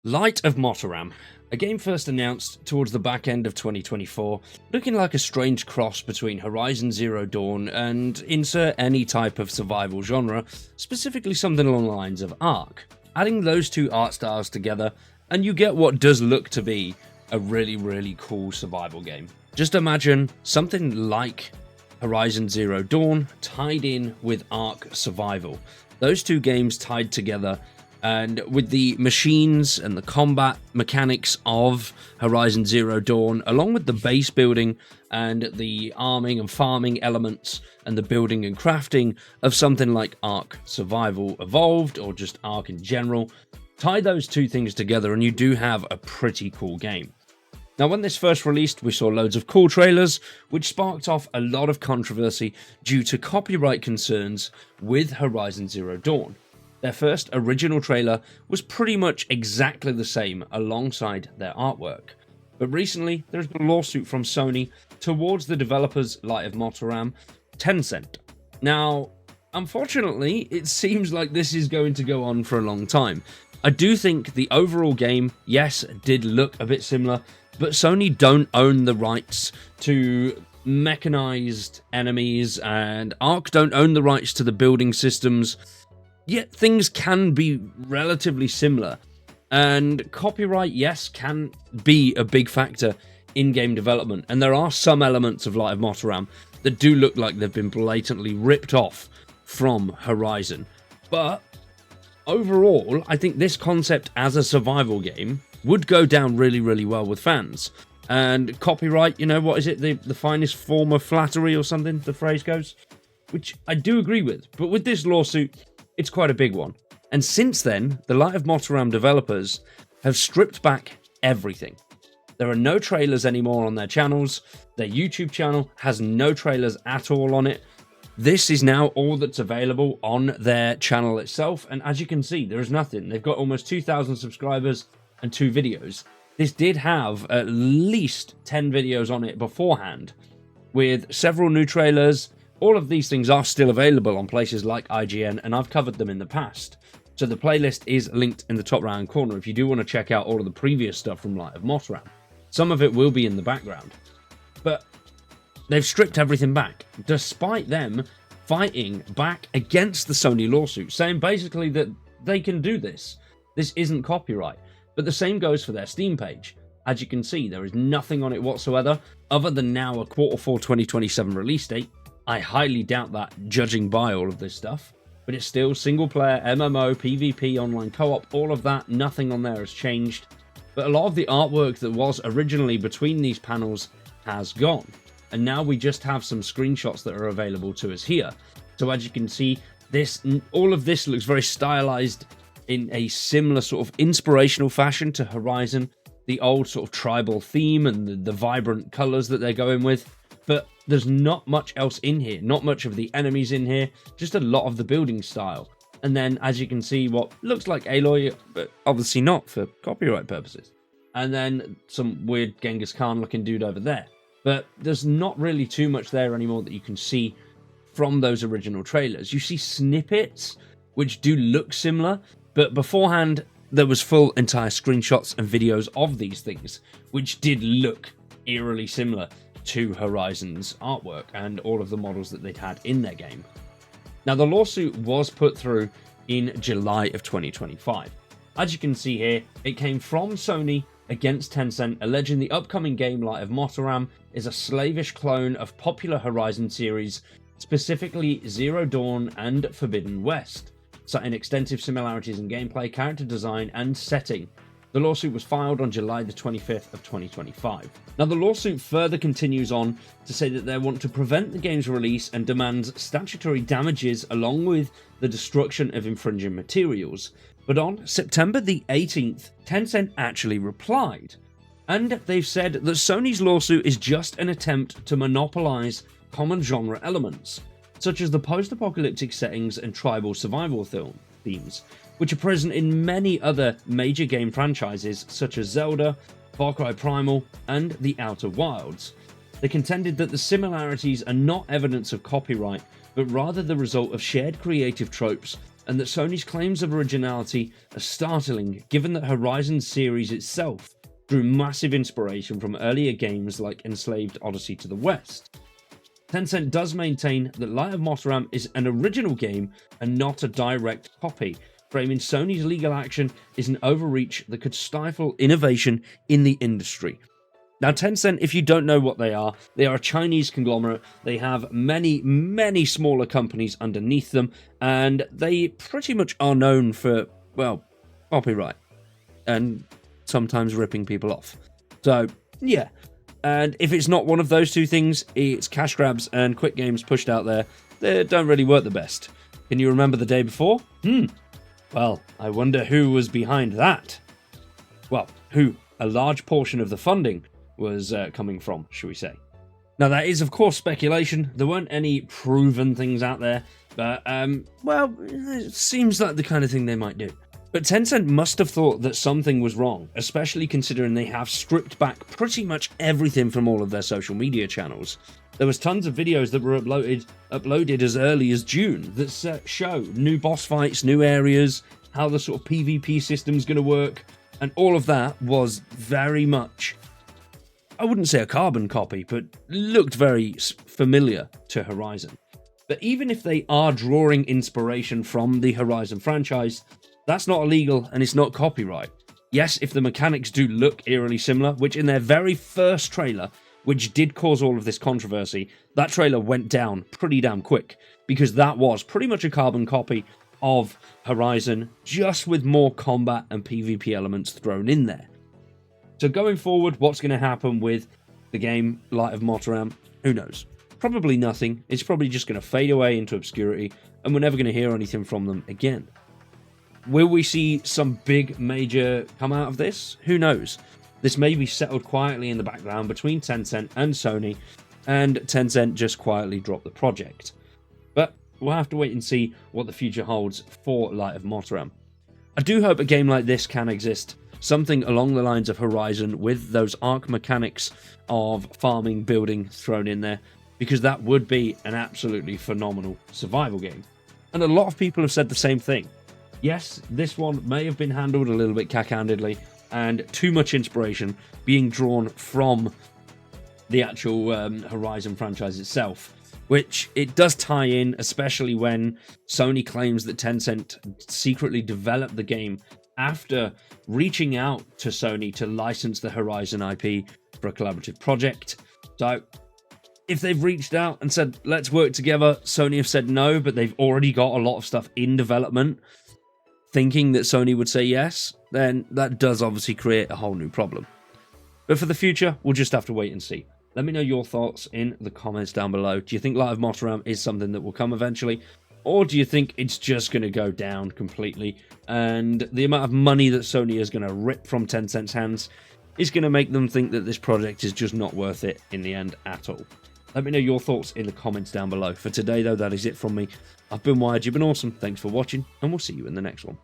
Light of MOTIRAM, a game first announced towards the back end of 2024, looking like a strange cross between Horizon Zero Dawn and insert any type of survival genre, specifically something along the lines of Ark. Adding those two art styles together, and you get what does look to be a really cool survival game. Just imagine something like Horizon Zero Dawn tied in with Ark Survival. Those two games tied together, and with the machines and the combat mechanics of Horizon Zero Dawn, along with the base building and the arming and farming elements and the building and crafting of something like Ark Survival Evolved, or just Ark in general, tie those two things together and you do have a pretty cool game. Now, when this first released, we saw loads of cool trailers, which sparked off a lot of controversy due to copyright concerns with Horizon Zero Dawn. Their first original trailer was pretty much exactly the same alongside their artwork. But recently, there's been a lawsuit from Sony towards the developers Light of MOTIRAM, Tencent. Now, unfortunately, it seems like this is going to go on for a long time. I do think the overall game, yes, did look a bit similar, but Sony don't own the rights to mechanized enemies, and Ark don't own the rights to the building systems. Yet things can be relatively similar, and copyright, yes, can be a big factor in game development, and there are some elements of Light of MOTIRAM that do look like they've been blatantly ripped off from Horizon. But overall, I think this concept as a survival game would go down really well with fans. And copyright, you know, what is it, the finest form of flattery or something, the phrase goes? Which I do agree with, but with this lawsuit, it's quite a big one. And since then, the Light of MOTIRAM developers have stripped back everything. There are no trailers anymore on their channels. Their YouTube channel has no trailers at all on it. This is now all that's available on their channel itself. And as you can see, there is nothing. They've got almost 2,000 subscribers and 2 videos. This did have at least 10 videos on it beforehand, with several new trailers. All of these things are still available on places like IGN, and I've covered them in the past. So the playlist is linked in the top right-hand corner if you do want to check out all of the previous stuff from Light of MOTIRAM. Some of it will be in the background. But they've stripped everything back, despite them fighting back against the Sony lawsuit, saying basically that they can do this. This isn't copyright. But the same goes for their Steam page. As you can see, there is nothing on it whatsoever, other than now a Q4 2027 release date. I highly doubt that, judging by all of this stuff. But it's still single-player, MMO, PvP, online co-op, all of that. Nothing on there has changed. But a lot of the artwork that was originally between these panels has gone. And now we just have some screenshots that are available to us here. So as you can see, all of this looks very stylized in a similar sort of inspirational fashion to Horizon. The old sort of tribal theme and the vibrant colors that they're going with. But there's not much else in here, not much of the enemies in here, just a lot of the building style. And then, as you can see, what looks like Aloy, but obviously not for copyright purposes. And then some weird Genghis Khan looking dude over there. But there's not really too much there anymore that you can see from those original trailers. You see snippets, which do look similar, but beforehand, there was full entire screenshots and videos of these things, which did look eerily similar to Horizon's artwork and all of the models that they'd had in their game. Now, the lawsuit was put through in July of 2025. As you can see here, it came from Sony against Tencent, alleging the upcoming game Light of MOTIRAM is a slavish clone of popular Horizon series, specifically Zero Dawn and Forbidden West, citing extensive similarities in gameplay, character design, and setting. The lawsuit was filed on July the 25th of 2025. Now, the lawsuit further continues on to say that they want to prevent the game's release and demands statutory damages along with the destruction of infringing materials. But on September the 18th, Tencent actually replied, and they've said that Sony's lawsuit is just an attempt to monopolize common genre elements, such as the post-apocalyptic settings and tribal survival themes, which are present in many other major game franchises such as Zelda, Far Cry Primal, and The Outer Wilds. They contended that the similarities are not evidence of copyright, but rather the result of shared creative tropes and that Sony's claims of originality are startling given that Horizon series itself drew massive inspiration from earlier games like Enslaved Odyssey to the West. Tencent does maintain that Light of Motiram is an original game and not a direct copy, framing Sony's legal action is an overreach that could stifle innovation in the industry. Now, Tencent, if you don't know what they are a Chinese conglomerate. They have many, many smaller companies underneath them, and they pretty much are known for, well, copyright and sometimes ripping people off. So, yeah. And if it's not one of those two things, it's cash grabs and quick games pushed out there that don't really work the best. Can you remember the day before? Well, I wonder who was behind that. Well, who a large portion of the funding was coming from, should we say. Now, that is, of course, speculation. There weren't any proven things out there, but, well, it seems like the kind of thing they might do. But Tencent must have thought that something was wrong, especially considering they have stripped back pretty much everything from all of their social media channels. There was tons of videos that were uploaded as early as June that show new boss fights, new areas, how the sort of PvP system's going to work, and all of that was very much, I wouldn't say a carbon copy, but looked very familiar to Horizon. But even if they are drawing inspiration from the Horizon franchise, that's not illegal and it's not copyright. Yes, if the mechanics do look eerily similar, which in their very first trailer, which did cause all of this controversy, that trailer went down pretty damn quick, because that was pretty much a carbon copy of Horizon, just with more combat and PvP elements thrown in there. So going forward, what's going to happen with the game Light of Motiram? Who knows? Probably nothing. It's probably just going to fade away into obscurity, and we're never going to hear anything from them again. Will we see some big major come out of this? Who knows? This may be settled quietly in the background between Tencent and Sony, and Tencent just quietly dropped the project. But we'll have to wait and see what the future holds for Light of Motiram. I do hope a game like this can exist, something along the lines of Horizon with those arc mechanics of farming, building thrown in there, because that would be an absolutely phenomenal survival game. And a lot of people have said the same thing. Yes, this one may have been handled a little bit cack-handedly, and too much inspiration being drawn from the actual Horizon franchise itself, which it does tie in, especially when Sony claims that Tencent secretly developed the game after reaching out to Sony to license the Horizon IP for a collaborative project. So if they've reached out and said, let's work together, Sony have said no, but they've already got a lot of stuff in development, thinking that Sony would say yes, then that does obviously create a whole new problem. But for the future, we'll just have to wait and see. Let me know your thoughts in the comments down below. Do you think Light of Motiram is something that will come eventually? Or do you think it's just going to go down completely, and the amount of money that Sony is going to rip from Tencent's hands is going to make them think that this project is just not worth it in the end at all? Let me know your thoughts in the comments down below. For today, though, that is it from me. I've been Wired, you've been awesome. Thanks for watching, and we'll see you in the next one.